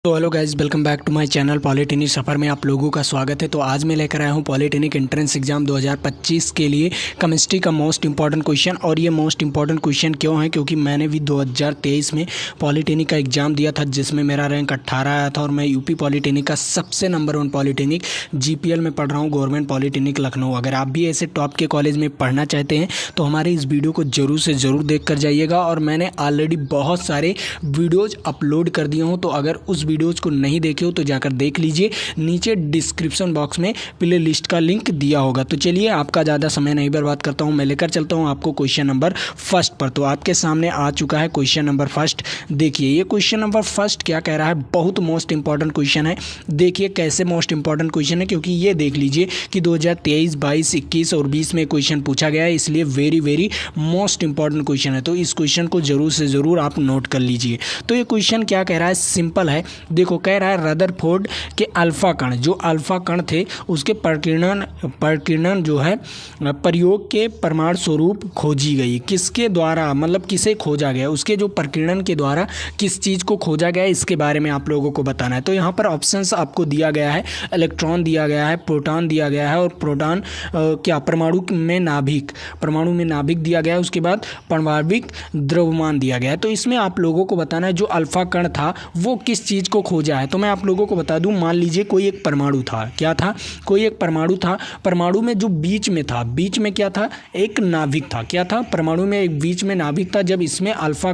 तो hello guys, welcome back to my channel. Polytechnic सफ़र में आप लोगों का स्वागत है। तो आज मैं लेकर आया हूँ पॉलिटेक्निक एंट्रेंस एग्जाम 2025 के लिए केमिस्ट्री का मोस्ट इंपॉर्टेंट क्वेश्चन। और ये मोस्ट इंपॉर्टेंट क्वेश्चन क्यों है, क्योंकि मैंने भी 2023 में पॉलिटेक्निक का एग्ज़ाम दिया था जिसमें मेरा रैंक 18 आया था और मैं यूपी पॉलिटेक्निक का सबसे नंबर 1 पॉलिटेक्निक जीपीएल में पढ़ रहा हूँ, गवर्नमेंट पॉलिटेक्निक लखनऊ। अगर आप भी ऐसे टॉप के कॉलेज में पढ़ना चाहते हैं तो हमारे इस वीडियो को ज़रूर से ज़रूर देख कर जाइएगा। और मैंने ऑलरेडी बहुत सारे वीडियोज़ अपलोड कर दिए हूँ, तो अगर उस वीडियोज़ को नहीं देखे हो तो जाकर देख लीजिए। नीचे डिस्क्रिप्शन बॉक्स में प्ले लिस्ट का लिंक दिया होगा। तो चलिए आपका ज़्यादा समय नहीं बर्बाद करता हूँ, मैं लेकर चलता हूँ आपको क्वेश्चन नंबर फर्स्ट पर। तो आपके सामने आ चुका है क्वेश्चन नंबर फर्स्ट। देखिए ये क्वेश्चन नंबर फर्स्ट क्या कह रहा है, बहुत मोस्ट इंपॉर्टेंट क्वेश्चन है। देखिए कैसे मोस्ट इंपॉर्टेंट क्वेश्चन है, क्योंकि ये देख लीजिए कि 2023, 22, 21 और 20 में क्वेश्चन पूछा गया है, इसलिए वेरी मोस्ट इंपॉर्टेंट क्वेश्चन है। तो इस क्वेश्चन को ज़रूर से ज़रूर आप नोट कर लीजिए। तो ये क्वेश्चन क्या कह रहा है, सिंपल है। देखो कह रहा है रदरफोर्ड के अल्फा कण, जो अल्फा कण थे उसके प्रकीर्णन जो है प्रयोग के परमाणु स्वरूप खोजी गई। किसके द्वारा, मतलब किसे खोजा गया, उसके जो प्रकीर्णन के द्वारा किस चीज़ को खोजा गया, इसके बारे में आप लोगों को बताना है। तो यहाँ पर ऑप्शंस आपको दिया गया है, इलेक्ट्रॉन दिया गया है, प्रोटॉन दिया गया है और प्रोटॉन क्या परमाणु में नाभिक दिया गया है। उसके बाद परमाणविक द्रव्यमान दिया गया है। तो इसमें आप लोगों को बताना है जो अल्फा कण था वो किस चीज़ को खोजा है। तो मैं आप लोगों को बता दूं, मान लीजिए कोई एक परमाणु था। क्या था? कोई एक परमाणु था। परमाणु में जो बीच में था, बीच में क्या था, एक नाभिक था। क्या था? परमाणु में एक बीच में नाभिक था। जब इसमें अल्फा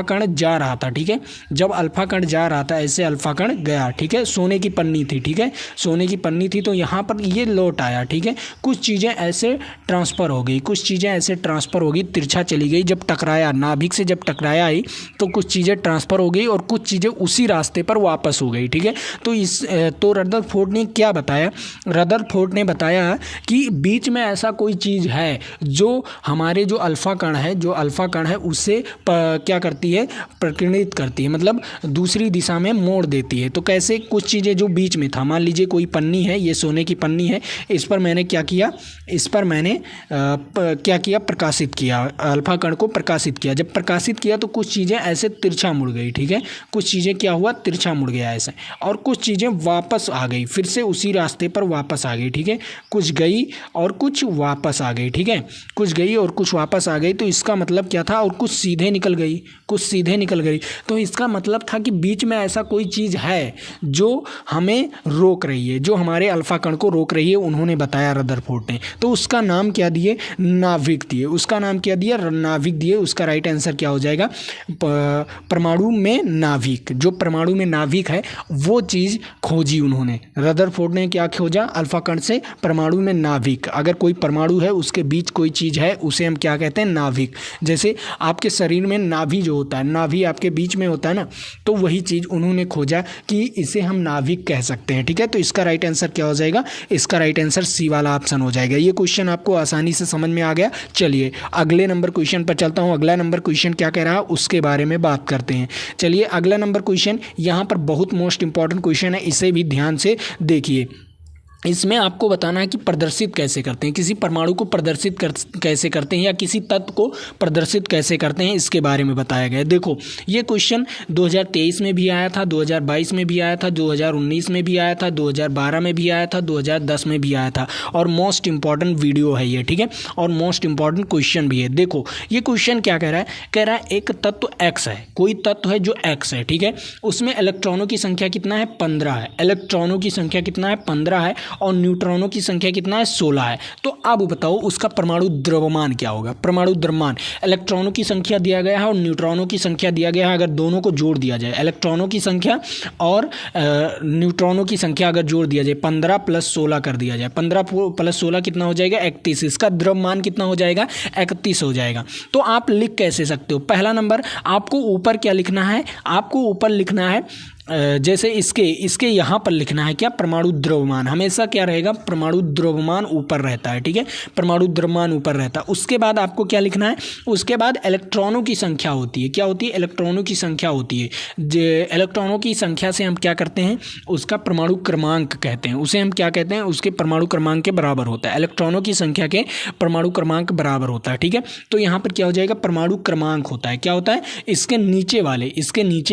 कण जा रहा था, ठीक है, जब अल्फा कण जा रहा था, ऐसे अल्फा कण गया, ठीक है, सोने की पन्नी थी, ठीक है, सोने की पन्नी थी। तो यहाँ पर ये लौट आया, ठीक है, कुछ चीज़ें ऐसे ट्रांसफ़र हो गई, तिरछा चली गई। जब टकराया, नाभिक से जब टकराया ही तो कुछ चीज़ें ट्रांसफ़र हो गई और कुछ चीज़ें उसी रास्ते पर वापस हो गई, ठीक है। तो रदरफोर्ड ने क्या बताया, रदरफोर्ड ने बताया कि बीच में ऐसा कोई चीज़ है जो हमारे जो अल्फा कण है उससे क्या करती है, प्रकीर्णित करती है, मतलब दूसरी दिशा में मोड़ देती है। तो कैसे, कुछ चीज़ें जो बीच में था, मान लीजिए कोई पन्नी है, ये सोने की पन्नी है, इस पर मैंने क्या किया, प्रकाशित किया, अल्फा कण को प्रकाशित किया। जब प्रकाशित किया तो कुछ चीज़ें ऐसे तिरछा मुड़ गई, ठीक है, कुछ चीज़ें क्या हुआ, तिरछा मुड़ गया ऐसे, और कुछ चीज़ें वापस आ गई, फिर से उसी रास्ते पर वापस आ गई, ठीक है, कुछ गई और कुछ वापस आ गई, ठीक है, कुछ गई और कुछ वापस आ गई। तो इसका मतलब क्या था, और कुछ सीधे निकल गई, तो इसका मतलब था कि बीच में ऐसा कोई चीज़ है जो हमें रोक रही है, जो हमारे अल्फा कण को रोक रही है, उन्होंने बताया रदरफोर्ड ने। तो उसका नाम क्या दिए, नाभिक दिए, उसका नाम क्या दिया, नाभिक दिए। उसका राइट आंसर क्या हो जाएगा, परमाणु में नाभिक, जो परमाणु में नाभिक है वो चीज़ खोजी उन्होंने। रदरफोर्ड ने क्या खोजा, अल्फा कण से परमाणु में नाभिक। अगर कोई परमाणु है उसके बीच कोई चीज़ है उसे हम क्या कहते हैं, नाभिक। जैसे आपके शरीर में नाभि जो होता है, नाभि आपके बीच में होता है ना, तो वही चीज़ उन्होंने खोजा कि इसे हम नाभिक कह सकते हैं, ठीक है। तो इसका राइट आंसर क्या हो जाएगा, इसका राइट आंसर सी वाला ऑप्शन हो जाएगा। ये क्वेश्चन आपको आसानी से समझ में आ गया। चलिए अगले नंबर क्वेश्चन पर चलता हूँ। अगला नंबर क्वेश्चन क्या कह रहा है उसके बारे में बात करते हैं। चलिए अगला नंबर क्वेश्चन यहाँ पर बहुत मोस्ट इंपॉर्टेंट क्वेश्चन है, इसे भी ध्यान से देखिए। इसमें आपको बताना है कि प्रदर्शित कैसे करते हैं, किसी परमाणु को प्रदर्शित कैसे करते हैं या किसी तत्व को प्रदर्शित कैसे करते हैं, इसके बारे में बताया गया है। देखो ये क्वेश्चन 2023 में भी आया था, 2022 में भी आया था, 2019 में भी आया था, 2012 में भी आया था, 2010 में भी आया था, और मोस्ट इंपॉर्टेंट वीडियो है ये, ठीक है, और मोस्ट इंपॉर्टेंट क्वेश्चन भी है। देखो ये क्वेश्चन क्या कह रहा है, कह रहा है एक तत्व एक्स है, कोई तत्व है जो एक्स है, ठीक है, उसमें इलेक्ट्रॉनों की संख्या कितना है, 15 है, इलेक्ट्रॉनों की संख्या कितना है, 15 है, और न्यूट्रॉनों की संख्या कितना है, 16 है। तो अब बताओ उसका परमाणु द्रव्यमान क्या होगा। परमाणु द्रव्यमान, इलेक्ट्रॉनों की संख्या दिया गया है और न्यूट्रॉनों की संख्या दिया गया है। अगर दोनों को जोड़ दिया जाए, इलेक्ट्रॉनों की संख्या और न्यूट्रॉनों की संख्या अगर जोड़ दिया जाए, 15 + 16 कर दिया जाए, 15 + 16 कितना हो जाएगा, 31। इसका द्रव्यमान कितना हो जाएगा, 31 हो जाएगा। तो आप लिख कैसे सकते हो, पहला नंबर आपको ऊपर क्या लिखना है, आपको ऊपर लिखना है जैसे इसके यहाँ पर लिखना है क्या, परमाणु द्रव्यमान। हमेशा क्या रहेगा, परमाणु द्रव्यमान ऊपर रहता है, ठीक है, परमाणु द्रव्यमान ऊपर रहता है। उसके बाद आपको क्या लिखना है, उसके बाद इलेक्ट्रॉनों की संख्या होती है। क्या होती है, इलेक्ट्रॉनों की संख्या होती है। इलेक्ट्रॉनों की संख्या से हम क्या करते हैं, उसका परमाणु क्रमांक कहते हैं, उसे हम क्या कहते हैं, उसके परमाणु क्रमांक के बराबर होता है। इलेक्ट्रॉनों की संख्या के परमाणु क्रमांक बराबर होता है, ठीक है। तो यहाँ पर क्या हो जाएगा, परमाणु क्रमांक होता है, क्या होता है, इसके नीचे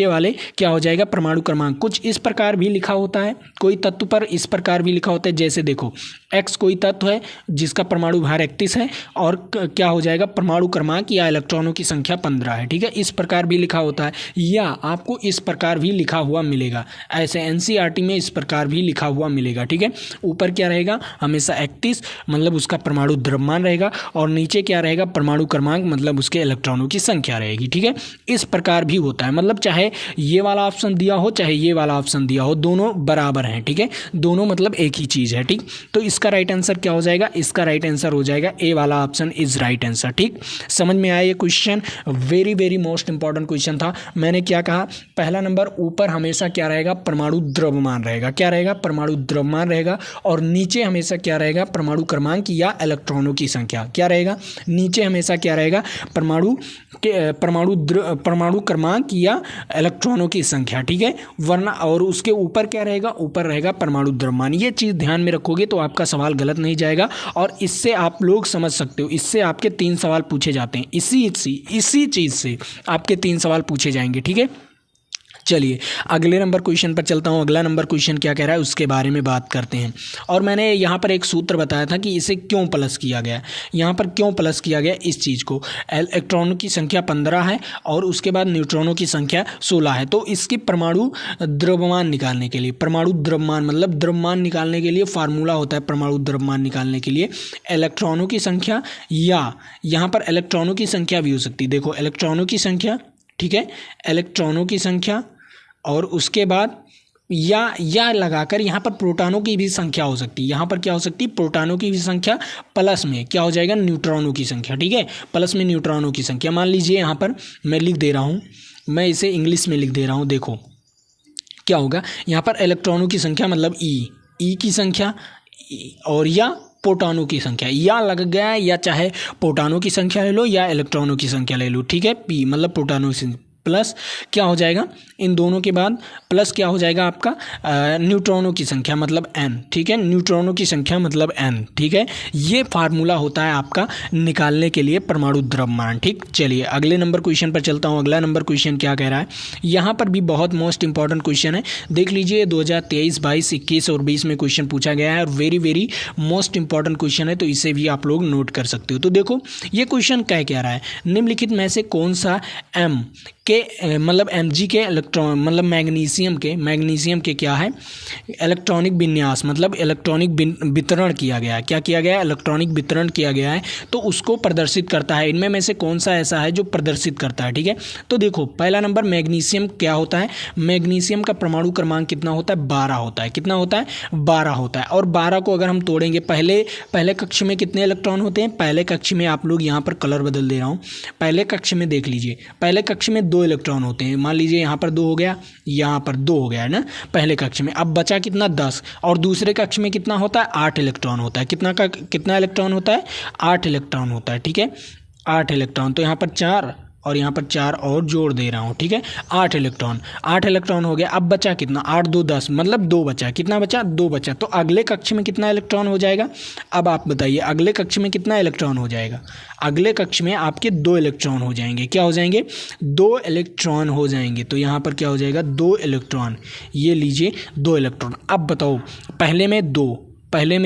वाले क्या हो जाएगा, परमाणु परमाणु क्रमांक कुछ इस प्रकार भी लिखा होता है, कोई तत्व पर इस प्रकार भी लिखा होता है, जैसे देखो x कोई तत्व है जिसका परमाणु भार 31 है और क्या हो जाएगा परमाणु क्रमांक या इलेक्ट्रॉनों की संख्या 15 है, ठीक है। इस प्रकार भी लिखा होता है या आपको इस प्रकार भी लिखा हुआ मिलेगा, ऐसे एनसीईआरटी में इस प्रकार भी लिखा हुआ मिलेगा, ठीक है। ऊपर क्या रहेगा हमेशा 31 मतलब उसका परमाणु द्रव्यमान रहेगा और नीचे क्या रहेगा परमाणु क्रमांक मतलब उसके इलेक्ट्रॉनों की संख्या रहेगी, ठीक है। इस प्रकार भी होता है, मतलब चाहे ये वाला ऑप्शन दिया हो चाहे ये वाला ऑप्शन दिया हो, दोनों बराबर हैं, ठीक है, दोनों मतलब एक ही चीज़ है, ठीक। तो इसका राइट आंसर क्या हो जाएगा, इसका राइट आंसर हो जाएगा ए वाला ऑप्शन इज राइट आंसर, ठीक। समझ में आया ये question, very very most important question था। मैंने क्या कहा, पहला नंबर ऊपर हमेशा क्या रहेगा परमाणु द्रव्यमान रहेगा, क्या रहेगा परमाणु द्रव्यमान रहेगा, और नीचे हमेशा क्या रहेगा परमाणु क्रमांक या इलेक्ट्रॉनों की संख्या, क्या रहेगा नीचे हमेशा क्या रहेगा परमाणु क्रमांक या इलेक्ट्रॉनों की संख्या, ठीक है, वरना और उसके ऊपर क्या रहेगा, ऊपर रहेगा परमाणु द्रव्यमान। ये चीज़ ध्यान में रखोगे तो आपका सवाल गलत नहीं जाएगा और इससे आप लोग समझ सकते हो, इससे आपके 3 सवाल पूछे जाते हैं, इसी चीज़ से आपके 3 सवाल पूछे जाएंगे, ठीक है। चलिए अगले नंबर क्वेश्चन पर चलता हूँ। अगला नंबर क्वेश्चन क्या कह रहा है उसके बारे में बात करते हैं। और मैंने यहाँ पर एक सूत्र बताया था कि इसे क्यों प्लस किया गया, यहाँ पर क्यों प्लस किया गया इस चीज़ को। इलेक्ट्रॉनों की संख्या 15 है और उसके बाद न्यूट्रॉनों की संख्या 16 है, तो इसकी परमाणु द्रव्यमान निकालने के लिए, परमाणु द्रव्यमान मतलब द्रव्यमान निकालने के लिए फार्मूला होता है परमाणु द्रव्यमान निकालने के लिए इलेक्ट्रॉनों की संख्या, या यहाँ पर इलेक्ट्रॉनों की संख्या भी हो सकती है, देखो इलेक्ट्रॉनों की संख्या, ठीक है, इलेक्ट्रॉनों की संख्या और उसके बाद या लगाकर यहाँ पर प्रोटॉनों की भी संख्या हो सकती है, यहाँ पर क्या हो सकती है प्रोटॉनों की भी संख्या प्लस में क्या हो जाएगा न्यूट्रॉनों की संख्या, ठीक है, प्लस में न्यूट्रॉनों की संख्या। मान लीजिए यहाँ पर मैं लिख दे रहा हूँ, मैं इसे इंग्लिश में लिख दे रहा हूँ, देखो क्या होगा यहाँ पर इलेक्ट्रॉनों की संख्या मतलब ई की संख्या और या प्रोटॉनों की संख्या, या लग गया या चाहे प्रोटॉनों की संख्या ले लो या इलेक्ट्रॉनों की संख्या ले लो, ठीक है, पी मतलब प्रोटॉनों की प्लस क्या हो जाएगा इन दोनों के बाद प्लस क्या हो जाएगा आपका न्यूट्रॉनों की संख्या मतलब n, ठीक है, न्यूट्रॉनों की संख्या मतलब n, ठीक है। ये फार्मूला होता है आपका निकालने के लिए परमाणु द्रव्यमान, ठीक। चलिए अगले नंबर क्वेश्चन पर चलता हूँ। अगला नंबर क्वेश्चन क्या कह रहा है, यहाँ पर भी बहुत मोस्ट इंपॉर्टेंट क्वेश्चन है, देख लीजिए 2023, 22, 21 और 20 में क्वेश्चन पूछा गया है और very very most important question है, तो इसे भी आप लोग नोट कर सकते हो। तो देखो ये क्वेश्चन क्या रहा है, निम्नलिखित में से कौन सा एम के मतलब Mg के इलेक्ट्रॉन मतलब मैग्नीशियम के क्या है इलेक्ट्रॉनिक विन्यास मतलब इलेक्ट्रॉनिक वितरण किया गया है, क्या किया गया है इलेक्ट्रॉनिक वितरण किया गया है, तो उसको प्रदर्शित करता है। इनमें में से कौन सा ऐसा है जो प्रदर्शित करता है, ठीक है। तो देखो पहला नंबर मैग्नीशियम क्या होता है, मैग्नीशियम का परमाणु क्रमांक कितना होता है 12 होता है, कितना होता है 12 होता है। और 12 को अगर हम तोड़ेंगे पहले कक्ष में कितने इलेक्ट्रॉन होते हैं, पहले कक्ष में आप लोग यहाँ पर कलर बदल दे रहा हूँ, पहले कक्ष में देख लीजिए पहले कक्ष में 2 इलेक्ट्रॉन होते हैं, मान लीजिए यहाँ पर 2 हो गया यहाँ पर 2 हो गया है ना पहले कक्ष में, अब बचा कितना 10 और दूसरे कक्ष में कितना होता है 8 इलेक्ट्रॉन होता है, कितना इलेक्ट्रॉन होता है 8 इलेक्ट्रॉन होता है, ठीक है 8 इलेक्ट्रॉन। तो यहाँ पर 4 और यहाँ पर 4 और जोड़ दे रहा हूँ, ठीक है 8 इलेक्ट्रॉन हो गया। अब बचा कितना 8 2 10 मतलब 2 बचा, कितना बचा 2 बचा। तो अगले कक्ष में कितना इलेक्ट्रॉन हो जाएगा, अब आप बताइए अगले कक्ष में कितना इलेक्ट्रॉन हो जाएगा, अगले कक्ष में आपके 2 इलेक्ट्रॉन हो जाएंगे, क्या हो जाएंगे 2 इलेक्ट्रॉन हो जाएंगे। तो यहाँ पर क्या हो जाएगा 2 इलेक्ट्रॉन, ये लीजिए 2 इलेक्ट्रॉन। अब बताओ पहले में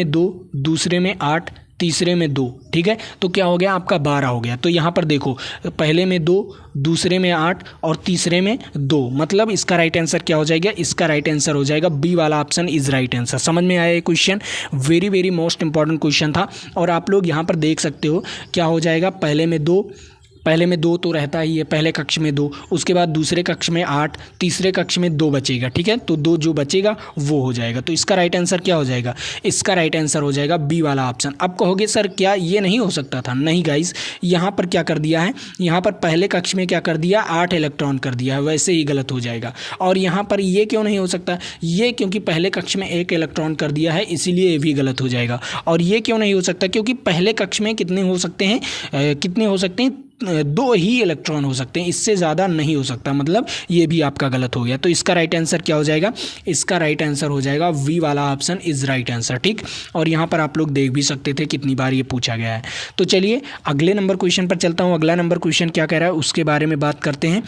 2 दूसरे में 8 तीसरे में 2, ठीक है, तो क्या हो गया आपका 12 हो गया। तो यहाँ पर देखो पहले में 2 दूसरे में 8 और तीसरे में 2, मतलब इसका राइट आंसर क्या हो जाएगा, इसका राइट आंसर हो जाएगा बी वाला ऑप्शन इज राइट आंसर। समझ में आया ये question, very very most important question था। और आप लोग यहाँ पर देख सकते हो क्या हो जाएगा पहले में 2 तो रहता ही है, पहले कक्ष में 2, उसके बाद दूसरे कक्ष में 8, तीसरे कक्ष में 2 बचेगा, ठीक है, तो 2 जो बचेगा वो हो जाएगा। तो इसका राइट आंसर क्या हो जाएगा, इसका राइट आंसर हो जाएगा बी वाला ऑप्शन। अब कहोगे सर क्या ये नहीं हो सकता था, नहीं गाइस, यहाँ पर क्या कर दिया है, यहाँ पर पहले कक्ष में क्या कर दिया 8 इलेक्ट्रॉन कर दिया है, वैसे ही गलत हो जाएगा। और यहाँ पर ये क्यों नहीं हो सकता, ये क्योंकि पहले कक्ष में 1 इलेक्ट्रॉन कर दिया है, इसीलिए ये भी गलत हो जाएगा। और ये क्यों नहीं हो सकता, क्योंकि पहले कक्ष में कितने हो सकते हैं दो ही इलेक्ट्रॉन हो सकते हैं, इससे ज़्यादा नहीं हो सकता, मतलब ये भी आपका गलत हो गया। तो इसका राइट आंसर क्या हो जाएगा? इसका राइट आंसर हो जाएगा वी वाला ऑप्शन इज राइट आंसर, ठीक। और यहाँ पर आप लोग देख भी सकते थे कितनी बार ये पूछा गया है। तो चलिए अगले नंबर क्वेश्चन पर चलता हूँ। अगला नंबर क्वेश्चन क्या कह रहा है उसके बारे में बात करते हैं।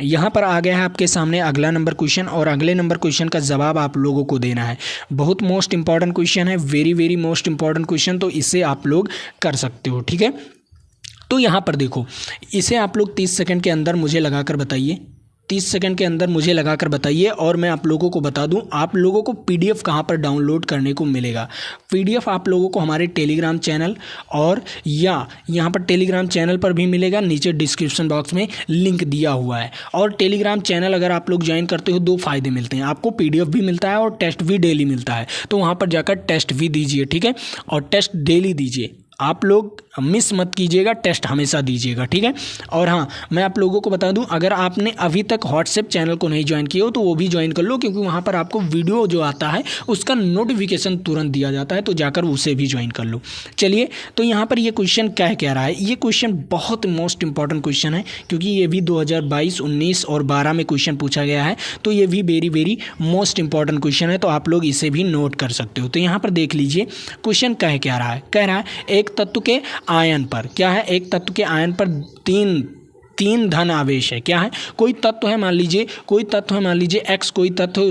यहाँ पर आ गया है आपके सामने अगला नंबर क्वेश्चन, और अगले नंबर क्वेश्चन का जवाब आप लोगों को देना है। बहुत मोस्ट इंपॉर्टेंट क्वेश्चन है, very very most important question, तो इसे आप लोग कर सकते हो, ठीक है। तो यहाँ पर देखो, इसे आप लोग 30 सेकंड के अंदर मुझे लगाकर बताइए, 30 सेकंड के अंदर मुझे लगाकर बताइए। और मैं आप लोगों को बता दूं, आप लोगों को पीडीएफ कहाँ पर डाउनलोड करने को मिलेगा। पीडीएफ आप लोगों को हमारे टेलीग्राम चैनल और या यहाँ पर टेलीग्राम चैनल पर भी मिलेगा, नीचे डिस्क्रिप्शन बॉक्स में लिंक दिया हुआ है। और टेलीग्राम चैनल अगर आप लोग ज्वाइन करते हो, दो फ़ायदे मिलते हैं, आपको पीडीएफ भी मिलता है और टेस्ट भी डेली मिलता है। तो वहाँ पर जाकर टेस्ट भी दीजिए, ठीक है, और टेस्ट डेली दीजिए। आप लोग मिस मत कीजिएगा, टेस्ट हमेशा दीजिएगा, ठीक है। और हाँ, मैं आप लोगों को बता दूं, अगर आपने अभी तक व्हाट्सएप चैनल को नहीं ज्वाइन किया हो तो वो भी ज्वाइन कर लो, क्योंकि वहाँ पर आपको वीडियो जो आता है उसका नोटिफिकेशन तुरंत दिया जाता है, तो जाकर उसे भी ज्वाइन कर लो। चलिए, तो यहाँ पर ये क्वेश्चन क्या रहा है, ये क्वेश्चन बहुत मोस्ट इंपॉर्टेंट क्वेश्चन है, क्योंकि ये भी 2022, 19 और 12 में क्वेश्चन पूछा गया है, तो ये भी very very most important question है, तो आप लोग इसे भी नोट कर सकते हो। तो यहाँ पर देख लीजिए क्वेश्चन क्या रहा है, कह रहा है एक तत्व के आयन पर, क्या है, एक तत्व के आयन पर तीन धन आवेश है। क्या है, कोई तत्व है, मान लीजिए कोई तत्व है, मान लीजिए x कोई तत्व है,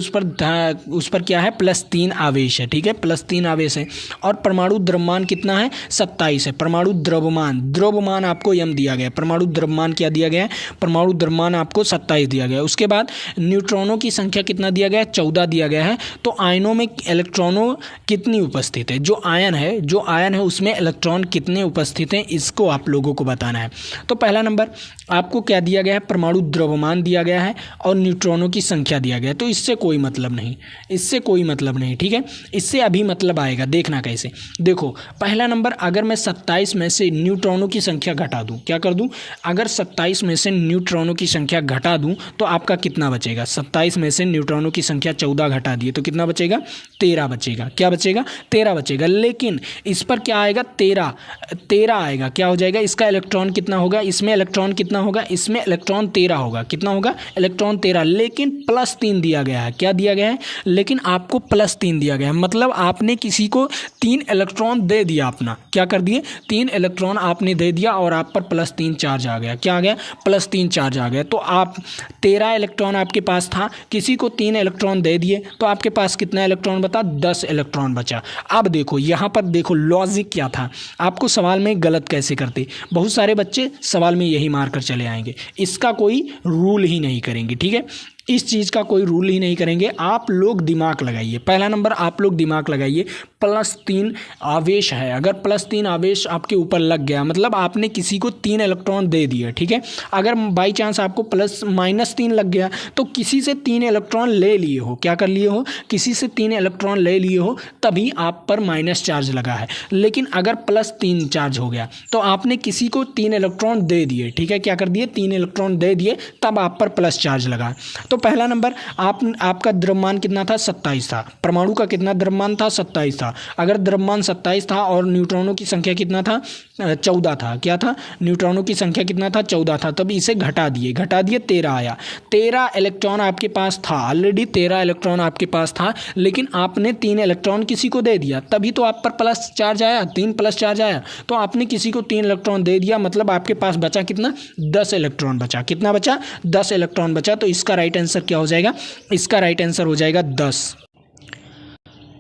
उस पर क्या है, +3 आवेश है, ठीक है, +3 आवेश है। और परमाणु द्रव्यमान कितना है, 27 है। परमाणु द्रव्यमान आपको m दिया गया है, परमाणु द्रव्यमान क्या दिया गया है, परमाणु द्रव्यमान आपको 27 दिया गया है। उसके बाद न्यूट्रॉनों की संख्या कितना दिया गया है, 14 दिया गया है। तो आयनों में इलेक्ट्रॉनों कितनी उपस्थित है, जो आयन है उसमें इलेक्ट्रॉन कितने उपस्थित हैं, इसको आप लोगों को बताना है। तो पहला नंबर आपको क्या दिया गया है, परमाणु द्रव्यमान दिया गया है और न्यूट्रॉनों की संख्या दिया गया है। तो इससे कोई मतलब नहीं, ठीक है। इससे अभी मतलब आएगा, देखना कैसे। देखो पहला नंबर, अगर मैं 27 में से न्यूट्रॉनों की संख्या घटा दूं, क्या कर दूं, अगर 27 में से न्यूट्रॉनों की संख्या घटा दूं तो आपका कितना बचेगा, 27 में से न्यूट्रॉनों की संख्या 14 घटा दिए तो कितना बचेगा, 13 बचेगा। क्या बचेगा, 13 बचेगा। लेकिन इस पर क्या आएगा, 13 आएगा। क्या हो जाएगा, इसका इलेक्ट्रॉन कितना होगा, इसमें इलेक्ट्रॉन कितना होगा, इसमें इलेक्ट्रॉन 13 होगा। कितना होगा, इलेक्ट्रॉन 13, लेकिन +3 दिया गया है। क्या दिया गया है, लेकिन आपको +3 दिया गया है, मतलब आपने किसी को 3 इलेक्ट्रॉन दे दिया अपना, क्या कर दिए, 3 इलेक्ट्रॉन आपने दे दिया और आप पर +3 चार्ज आ गया। क्या आ गया, +3 चार्ज आ गया। तो आप 13 इलेक्ट्रॉन आपके पास था, किसी को 3 इलेक्ट्रॉन दे दिए, तो आपके पास कितना इलेक्ट्रॉन बचा, 10 इलेक्ट्रॉन बचा। अब देखो यहाँ पर देखो लॉजिक क्या था, आपको सवाल में गलत कैसे करते, बहुत सारे बच्चे सवाल में यही मार कर चले आएंगे, इसका कोई रूल ही नहीं करेंगे, ठीक है, इस चीज़ का कोई रूल ही नहीं करेंगे। आप लोग दिमाग लगाइए, पहला नंबर आप लोग दिमाग लगाइए, +3 आवेश है, अगर +3 आवेश आपके ऊपर लग गया, मतलब आपने किसी को 3 इलेक्ट्रॉन दे दिए, ठीक है। अगर बाई चांस आपको -3 लग गया तो किसी से 3 इलेक्ट्रॉन ले लिए हो, क्या कर लिए हो, किसी से 3 इलेक्ट्रॉन ले लिए हो, तभी आप पर माइनस चार्ज लगा है। लेकिन अगर +3 चार्ज हो गया तो आपने किसी को 3 इलेक्ट्रॉन दे दिए, ठीक है, क्या कर दिए, 3 इलेक्ट्रॉन दे दिए, तब आप पर प्लस चार्ज लगा। तो पहला नंबर आपका द्रव्यमान कितना था, 27 था। परमाणु का कितना द्रव्यमान था, 27 था। अगर द्रव्यमान 27 था और न्यूट्रॉनों की संख्या कितना था, 14 था। क्या था, न्यूट्रॉनों की संख्या कितना था, 14 था। तब इसे घटा दिए 13 आया। 13 इलेक्ट्रॉन आपके पास था, ऑलरेडी 13 इलेक्ट्रॉन आपके पास था, लेकिन आपने 3 इलेक्ट्रॉन किसी को दे दिया, तभी तो आप पर प्लस चार्ज आया, 3 प्लस चार्ज आया। तो आपने किसी को 3 इलेक्ट्रॉन दे दिया, मतलब आपके पास बचा कितना, 10 इलेक्ट्रॉन बचा। कितना बचा, 10 इलेक्ट्रॉन बचा। तो इसका राइट आंसर क्या हो जाएगा, इसका राइट आंसर हो जाएगा 10।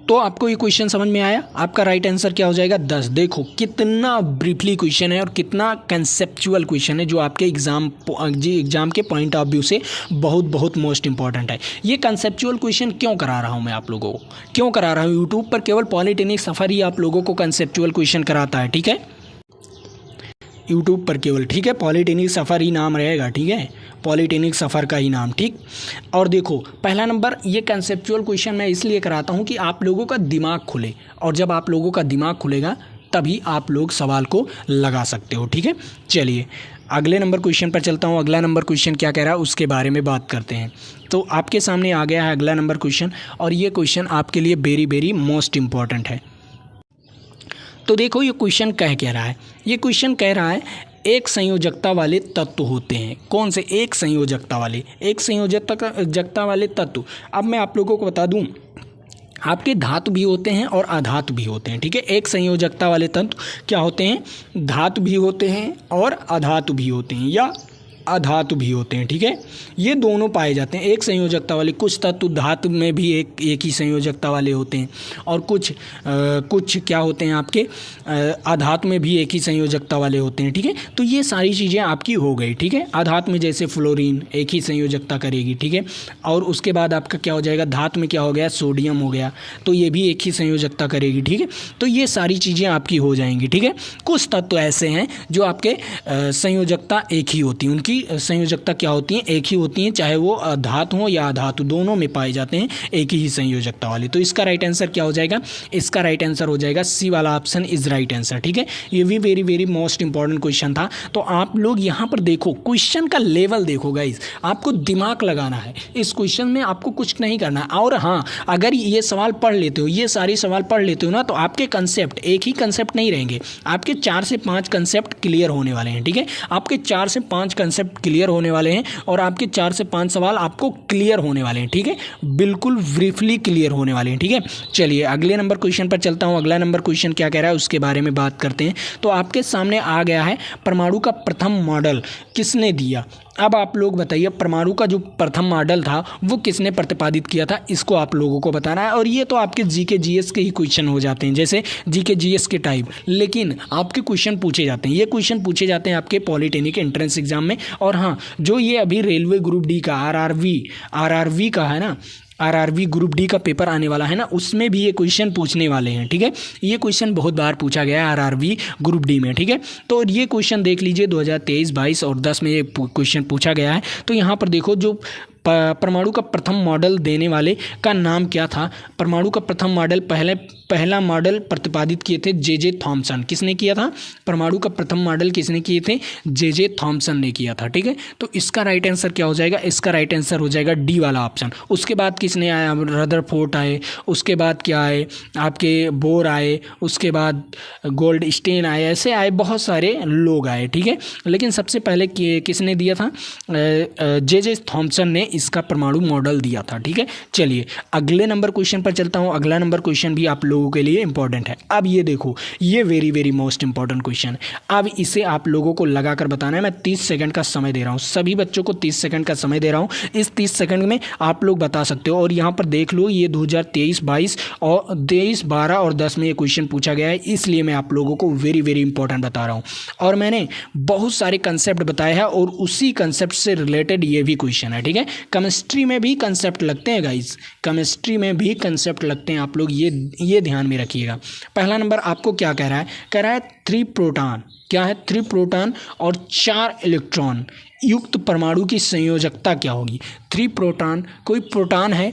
तो आपको ये क्वेश्चन समझ में आया, आपका राइट आंसर क्या हो जाएगा, 10। देखो कितना ब्रीफली क्वेश्चन है और कितना कंसेप्चुअल क्वेश्चन है, जो आपके एग्जाम के पॉइंट ऑफ व्यू से बहुत मोस्ट इंपॉर्टेंट है। ये कंसेप्चुअल क्वेश्चन क्यों करा रहा हूँ मैं आप लोगों को, क्यों करा रहा हूँ, यूट्यूब पर केवल पॉलिटेक्निक सफर ही आप लोगों को कंसेप्चुअल क्वेश्चन कराता है, ठीक है, यूट्यूब पर केवल, ठीक है, पॉलिटेक्निक सफ़र ही नाम रहेगा, ठीक है, पॉलिटेक्निक सफ़र का ही नाम, ठीक। और देखो पहला नंबर, ये कंसेप्चुअल क्वेश्चन मैं इसलिए कराता हूँ कि आप लोगों का दिमाग खुले, और जब आप लोगों का दिमाग खुलेगा तभी आप लोग सवाल को लगा सकते हो, ठीक है। चलिए अगले नंबर क्वेश्चन पर चलता हूँ। अगला नंबर क्वेश्चन क्या कह रहा है उसके बारे में बात करते हैं। तो आपके सामने आ गया है अगला नंबर क्वेश्चन, और ये क्वेश्चन आपके लिए वेरी मोस्ट इम्पॉर्टेंट है। तो देखो ये क्वेश्चन क्या रहा है, ये क्वेश्चन कह रहा है एक संयोजकता वाले तत्व होते हैं। कौन से? एक संयोजकता वाले तत्व। अब मैं आप लोगों को बता दूं, आपके धातु भी होते हैं और अधातु भी होते हैं, ठीक है। एक संयोजकता वाले तत्व क्या होते हैं? धातु भी होते हैं और अधातु भी होते हैं या अधातु भी होते हैं, ठीक है। ये दोनों पाए जाते हैं। एक संयोजकता वाले कुछ तत्व धातु में भी एक ही संयोजकता वाले होते हैं और कुछ क्या होते हैं आपके अधातु में भी एक ही संयोजकता वाले होते हैं, ठीक है। तो ये सारी चीज़ें आपकी हो गई, ठीक है। अधातु में जैसे फ्लोरीन एक ही संयोजकता करेगी, ठीक है। और उसके बाद आपका क्या हो जाएगा? धातु में क्या हो गया? सोडियम हो गया, तो ये भी एक ही संयोजकता करेगी, ठीक है। तो ये सारी चीज़ें आपकी हो जाएंगी, ठीक है। कुछ तत्व ऐसे हैं जो आपके संयोजकता एक ही होती है, उनकी संयोजकता क्या होती है? एक ही होती है, चाहे वो धातु हो या अधातु, दोनों में पाए जाते हैं एक ही संयोजकता वाले। तो इसका राइट आंसर क्या हो जाएगा? इसका राइट आंसर हो जाएगा सी वाला ऑप्शन इज राइट आंसर, ठीक है। ये भी very very most important question था। तो आप लोग यहाँ पर देखो, क्वेश्चन का लेवल देखो गाइस, आपको दिमाग लगाना है इस क्वेश्चन में, आपको कुछ नहीं करना है। और हाँ, अगर ये सवाल पढ़ लेते हो, ये सारे सवाल पढ़ लेते हो ना, तो आपके कंसेप्ट एक ही कंसेप्ट नहीं रहेंगे, आपके 4 से 5 कंसेप्ट क्लियर होने वाले हैं, ठीक है। आपके 4 से 5 कंसेप्ट क्लियर होने वाले हैं और आपके 4 से 5 सवाल आपको क्लियर होने वाले हैं, ठीक है। बिल्कुल ब्रीफली क्लियर होने वाले हैं, ठीक है। चलिए अगले नंबर क्वेश्चन पर चलता हूं। अगला नंबर क्वेश्चन क्या कह रहा है उसके बारे में बात करते हैं। तो आपके सामने आ गया है, परमाणु का प्रथम मॉडल किसने दिया? अब आप लोग बताइए, परमाणु का जो प्रथम मॉडल था वो किसने प्रतिपादित किया था, इसको आप लोगों को बताना है। और ये तो आपके जीके जीएस के ही क्वेश्चन हो जाते हैं, जैसे जीके जीएस के टाइप, लेकिन आपके क्वेश्चन पूछे जाते हैं, ये क्वेश्चन पूछे जाते हैं आपके पॉलिटेक्निक एंट्रेंस एग्जाम में। और हाँ, जो ये अभी रेलवे ग्रुप डी का आरआरवी का है ना, आरआरवी ग्रुप डी का पेपर आने वाला है ना, उसमें भी ये क्वेश्चन पूछने वाले हैं, ठीक है। ये क्वेश्चन बहुत बार पूछा गया है आरआरवी ग्रुप डी में, ठीक है। तो ये क्वेश्चन देख लीजिए, 2023, 22 और 10 में ये क्वेश्चन पूछा गया है। तो यहाँ पर देखो, जो परमाणु का प्रथम मॉडल देने वाले का नाम क्या था? परमाणु का प्रथम मॉडल पहला मॉडल प्रतिपादित किए थे जे थॉमसन। किसने किया था? परमाणु का प्रथम मॉडल किसने किए थे? जे थॉमसन ने किया था, ठीक है। तो इसका राइट आंसर क्या हो जाएगा? इसका राइट आंसर हो जाएगा डी वाला ऑप्शन। उसके बाद किसने आया? रदरफोर्ड आए, उसके बाद क्या आए आपके? बोर आए, उसके बाद गोल्डस्टीन आए, ऐसे आए बहुत सारे लोग आए, ठीक है। लेकिन सबसे पहले किसने दिया था? जे थॉमसन ने इसका परमाणु मॉडल दिया था, ठीक है। चलिए अगले नंबर क्वेश्चन पर चलता हूं। अगला नंबर क्वेश्चन भी आप लोगों के लिए इंपॉर्टेंट है। अब ये देखो, ये very very most important question है। अब इसे आप लोगों को लगाकर बताना है। मैं 30 सेकंड का समय दे रहा हूं, सभी बच्चों को 30 सेकंड का समय दे रहा हूं। इस 30 सेकंड में आप लोग बता सकते हो। और यहाँ पर देख लो, ये 2023, 22 और 23, 12 और 10 में ये क्वेश्चन पूछा गया है, इसलिए मैं आप लोगों को वेरी वेरी इंपॉर्टेंट बता रहा हूँ। और मैंने बहुत सारे कंसेप्ट बताए हैं और उसी कंसेप्ट से रिलेटेड ये भी क्वेश्चन है, ठीक है। केमिस्ट्री में भी कंसेप्ट लगते हैं गाइस, केमिस्ट्री में भी कंसेप्ट लगते हैं, आप लोग ये ध्यान में रखिएगा। पहला नंबर आपको क्या कह रहा है? कह रहा है 3 प्रोटॉन, क्या है? 3 प्रोटॉन और 4 इलेक्ट्रॉन युक्त परमाणु की संयोजकता क्या होगी? 3 प्रोटॉन, कोई प्रोटॉन है,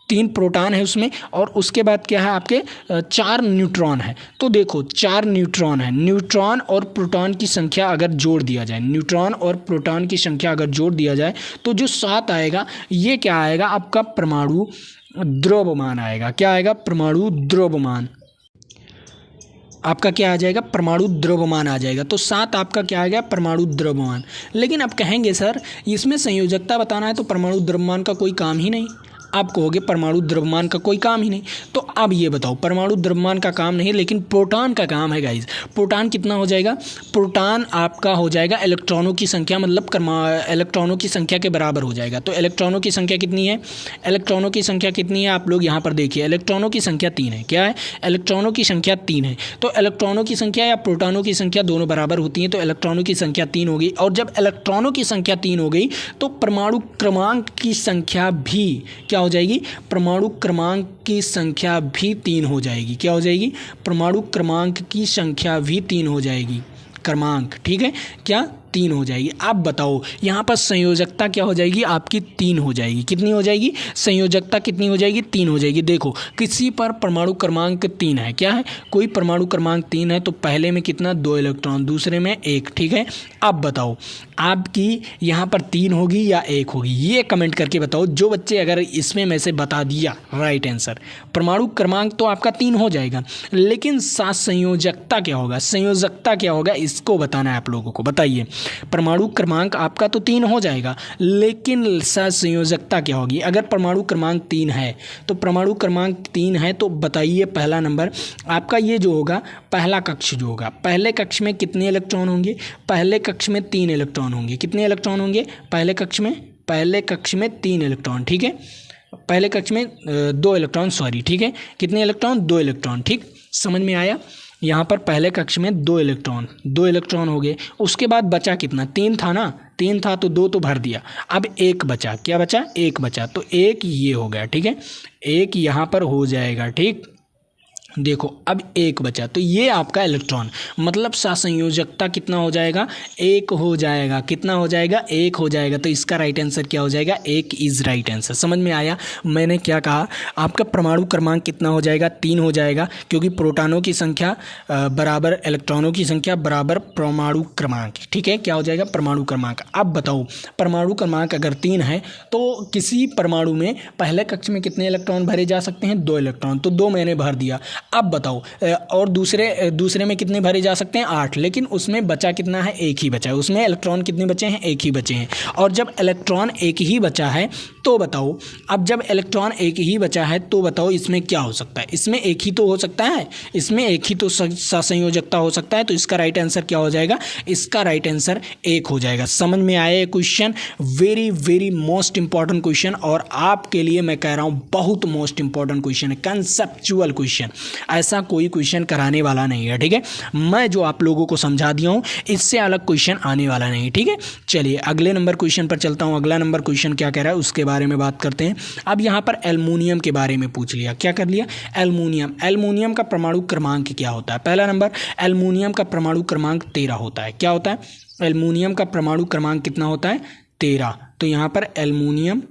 3 प्रोटॉन है उसमें, और उसके बाद क्या है आपके 4 न्यूट्रॉन है। तो देखो 4 न्यूट्रॉन है, न्यूट्रॉन और प्रोटॉन की संख्या अगर जोड़ दिया जाए, न्यूट्रॉन और प्रोटॉन की संख्या अगर जोड़ दिया जाए तो जो 7 आएगा, ये क्या आएगा आपका? परमाणु द्रव्यमान आएगा। क्या आएगा? परमाणु द्रव्यमान। आपका क्या आ जाएगा? परमाणु द्रव्यमान आ जाएगा। तो 7 आपका क्या आ गया? परमाणु द्रव्यमान। लेकिन आप कहेंगे सर इसमें संयोजकता बताना है तो परमाणु द्रव्यमान का कोई काम ही नहीं। आप कहोगे परमाणु द्रव्यमान का कोई काम ही नहीं। तो अब ये बताओ, परमाणु द्रव्यमान का काम नहीं लेकिन प्रोटॉन का काम है गाइज। प्रोटॉन कितना हो जाएगा? प्रोटॉन आपका हो जाएगा इलेक्ट्रॉनों की संख्या, मतलब इलेक्ट्रॉनों की संख्या के बराबर हो जाएगा। तो इलेक्ट्रॉनों की संख्या कितनी है? इलेक्ट्रॉनों की संख्या कितनी है? आप लोग यहाँ पर देखिए, इलेक्ट्रॉनों की संख्या 3 है। क्या है? इलेक्ट्रॉनों की संख्या 3 है। तो इलेक्ट्रॉनों की संख्या या प्रोटॉनों की संख्या दोनों बराबर होती हैं, तो इलेक्ट्रॉनों की संख्या 3 हो गई। और जब इलेक्ट्रॉनों की संख्या 3 हो गई तो परमाणु क्रमांक की संख्या भी क्या हो जाएगी? परमाणु क्रमांक की संख्या भी 3 हो जाएगी। क्या हो जाएगी? परमाणु क्रमांक की संख्या भी 3 हो जाएगी। क्रमांक, ठीक है, क्या 3 हो जाएगी। अब बताओ यहाँ पर संयोजकता क्या हो जाएगी आपकी 3 हो जाएगी। कितनी हो जाएगी संयोजकता, कितनी हो जाएगी 3 हो जाएगी। देखो किसी पर परमाणु क्रमांक 3 है, क्या है कोई परमाणु क्रमांक 3 है तो पहले में कितना 2 इलेक्ट्रॉन, दूसरे में 1, ठीक है। अब बताओ आपकी यहाँ पर 3 होगी या 1 होगी, ये कमेंट करके बताओ। जो बच्चे अगर इसमें में से बता दिया राइट आंसर, परमाणु क्रमांक तो आपका 3 हो जाएगा, लेकिन साथ संयोजकता क्या होगा, संयोजकता क्या होगा इसको बताना है आप लोगों को। बताइए परमाणु क्रमांक आपका तो 3 हो जाएगा, लेकिन साथ संयोजकता क्या होगी। अगर परमाणु क्रमांक 3 है तो परमाणु क्रमांक 3 है तो बताइए पहला नंबर आपका ये जो होगा पहला कक्ष जो होगा, पहले कक्ष में कितने इलेक्ट्रॉन होंगे, पहले कक्ष में 3 इलेक्ट्रॉन होंगे। कितने इलेक्ट्रॉन होंगे पहले कक्ष में, पहले कक्ष में 3 इलेक्ट्रॉन, ठीक है। पहले कक्ष में 2 इलेक्ट्रॉन, सॉरी, ठीक है। कितने इलेक्ट्रॉन 2 इलेक्ट्रॉन, ठीक, समझ में आया। यहाँ पर पहले कक्ष में 2 इलेक्ट्रॉन हो गए। उसके बाद बचा कितना, 3 था ना, 3 था तो 2 तो भर दिया। अब 1 बचा, क्या बचा 1 बचा, तो 1 ये हो गया, ठीक है, 1 यहाँ पर हो जाएगा, ठीक। देखो अब 1 बचा तो ये आपका इलेक्ट्रॉन, मतलब सहसंयोजकता कितना हो जाएगा 1 हो जाएगा। कितना हो जाएगा 1 हो जाएगा। तो इसका राइट आंसर क्या हो जाएगा 1 इज राइट आंसर। समझ में आया मैंने क्या कहा। आपका परमाणु क्रमांक कितना हो जाएगा 3 हो जाएगा, क्योंकि प्रोटॉनों की संख्या बराबर इलेक्ट्रॉनों की संख्या बराबर परमाणु क्रमांक, ठीक है। क्या हो जाएगा परमाणु क्रमांक। अब बताओ परमाणु क्रमांक अगर 3 है तो किसी परमाणु में पहले कक्ष में कितने इलेक्ट्रॉन भरे जा सकते हैं 2 इलेक्ट्रॉन, तो 2 मैंने भर दिया। अब बताओ और दूसरे में कितने भरे जा सकते हैं 8, लेकिन उसमें बचा कितना है 1 ही बचा है। उसमें इलेक्ट्रॉन कितने बचे हैं 1 ही बचे हैं। और जब इलेक्ट्रॉन 1 ही बचा है तो बताओ, अब जब इलेक्ट्रॉन 1 ही बचा है तो बताओ इसमें क्या हो सकता है, इसमें 1 ही तो हो सकता है, इसमें 1 ही तो सहसंयोजकता हो सकता है। तो इसका राइट आंसर क्या हो जाएगा, इसका राइट आंसर 1 हो जाएगा। समझ में आया ये question, very very most important question, और आपके लिए मैं कह रहा हूँ बहुत मोस्ट इंपॉर्टेंट क्वेश्चन है, कंसेप्चुअल क्वेश्चन। ऐसा कोई क्वेश्चन कराने वाला नहीं है, ठीक है। मैं जो आप लोगों को समझा दिया हूँ इससे अलग क्वेश्चन आने वाला नहीं, ठीक है। चलिए अगले नंबर क्वेश्चन पर चलता हूँ। अगला नंबर क्वेश्चन क्या कह रहा है उसके बारे में बात करते हैं। अब यहाँ पर एल्युमिनियम के बारे में पूछ लिया, क्या कर लिया एल्युमिनियम का परमाणु क्रमांक क्या होता है। पहला नंबर एल्युमिनियम का परमाणु क्रमांक 13 होता है। क्या होता है एल्युमिनियम का परमाणु क्रमांक कितना होता है 13। तो यहाँ पर एल्युमिनियम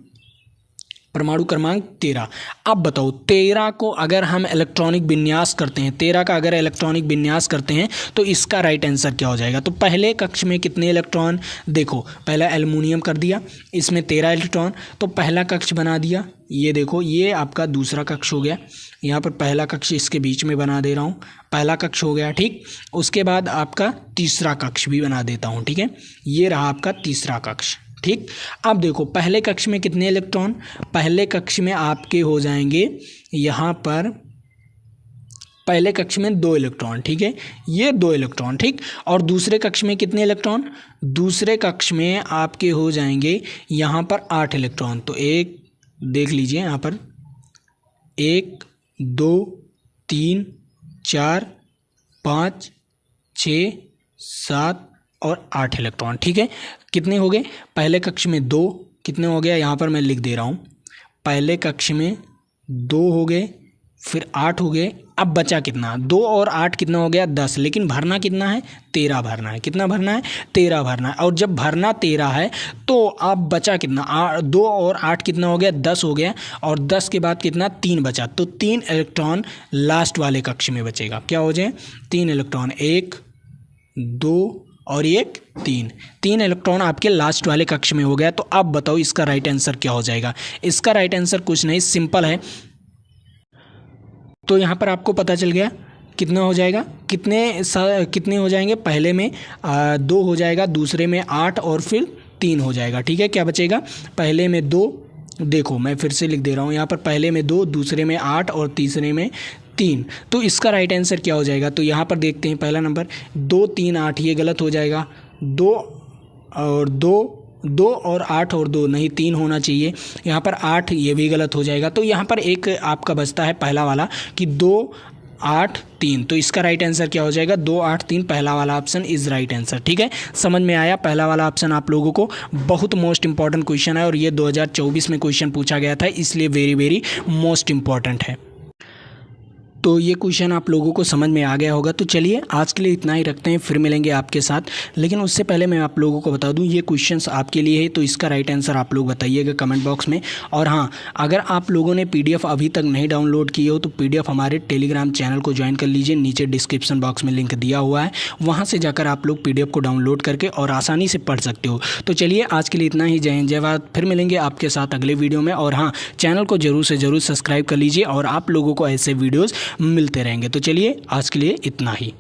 परमाणु क्रमांक 13। अब बताओ 13 को अगर हम इलेक्ट्रॉनिक विन्यास करते हैं, 13 का अगर इलेक्ट्रॉनिक विन्यास करते हैं तो इसका राइट आंसर क्या हो जाएगा। तो पहले कक्ष में कितने इलेक्ट्रॉन, देखो पहला एल्युमिनियम कर दिया, इसमें 13 इलेक्ट्रॉन, तो पहला कक्ष बना दिया। ये देखो ये आपका दूसरा कक्ष हो गया, यहाँ पर पहला कक्ष इसके बीच में बना दे रहा हूँ, पहला कक्ष हो गया, ठीक। उसके बाद आपका तीसरा कक्ष भी बना देता हूँ, ठीक है। ये रहा आपका तीसरा कक्ष, ठीक। अब देखो पहले कक्ष में कितने इलेक्ट्रॉन, पहले कक्ष में आपके हो जाएंगे यहाँ पर पहले कक्ष में 2 इलेक्ट्रॉन, ठीक है, ये 2 इलेक्ट्रॉन, ठीक। और दूसरे कक्ष में कितने इलेक्ट्रॉन, दूसरे कक्ष में आपके हो जाएंगे यहाँ पर 8 इलेक्ट्रॉन। तो एक देख लीजिए यहाँ पर 1 2 3 4 5 6 7 और 8 इलेक्ट्रॉन, ठीक है। कितने हो गए पहले कक्ष में 2, कितने हो गया यहाँ पर मैं लिख दे रहा हूँ, पहले कक्ष में 2 हो गए, फिर 8 हो गए। अब बचा कितना 2 और 8 कितना हो गया 10, लेकिन भरना कितना है 13 भरना है। कितना भरना है 13 भरना है। और जब भरना 13 है तो अब बचा कितना 2 और 8 कितना हो गया 10 हो गया, और 10 के बाद कितना 3 बचा, तो 3 इलेक्ट्रॉन लास्ट वाले कक्ष में बचेगा। क्या हो जाए 3 इलेक्ट्रॉन, 1 2 और 1 3 इलेक्ट्रॉन आपके लास्ट वाले कक्ष में हो गया। तो अब बताओ इसका राइट आंसर क्या हो जाएगा। इसका राइट आंसर कुछ नहीं, सिंपल है। तो यहाँ पर आपको पता चल गया कितना हो जाएगा, कितने हो जाएंगे, पहले में 2 हो जाएगा, दूसरे में 8 और फिर 3 हो जाएगा, ठीक है। क्या बचेगा पहले में 2, देखो मैं फिर से लिख दे रहा हूँ यहाँ पर पहले में 2, दूसरे में 8 और तीसरे में 3। तो इसका राइट आंसर क्या हो जाएगा। तो यहाँ पर देखते हैं पहला नंबर 2 3 8, ये गलत हो जाएगा, 2 और 8 और 2 नहीं 3 होना चाहिए। यहाँ पर 8 ये भी गलत हो जाएगा। तो यहाँ पर एक आपका बचता है पहला वाला कि 2 8 3। तो इसका राइट आंसर क्या हो जाएगा 2 8 3, पहला वाला ऑप्शन इज राइट आंसर, ठीक है। समझ में आया पहला वाला ऑप्शन आप लोगों को। बहुत मोस्ट इंपॉर्टेंट क्वेश्चन है और ये 2024 में क्वेश्चन पूछा गया था, इसलिए वेरी वेरी मोस्ट इंपॉर्टेंट है। तो ये क्वेश्चन आप लोगों को समझ में आ गया होगा। तो चलिए आज के लिए इतना ही रखते हैं, फिर मिलेंगे आपके साथ। लेकिन उससे पहले मैं आप लोगों को बता दूं ये क्वेश्चंस आपके लिए है, तो इसका राइट आंसर आप लोग बताइएगा कमेंट बॉक्स में। और हाँ, अगर आप लोगों ने PDF अभी तक नहीं डाउनलोड किए हो तो PDF हमारे टेलीग्राम चैनल को ज्वाइन कर लीजिए, नीचे डिस्क्रिप्शन बॉक्स में लिंक दिया हुआ है, वहाँ से जाकर आप लोग PDF को डाउनलोड करके और आसानी से पढ़ सकते हो। तो चलिए आज के लिए इतना ही। जय हिंद जय भारत। फिर मिलेंगे आपके साथ अगले वीडियो में। और हाँ, चैनल को जरूर से जरूर सब्सक्राइब कर लीजिए और आप लोगों को ऐसे वीडियोज़ मिलते रहेंगे। तो चलिए आज के लिए इतना ही।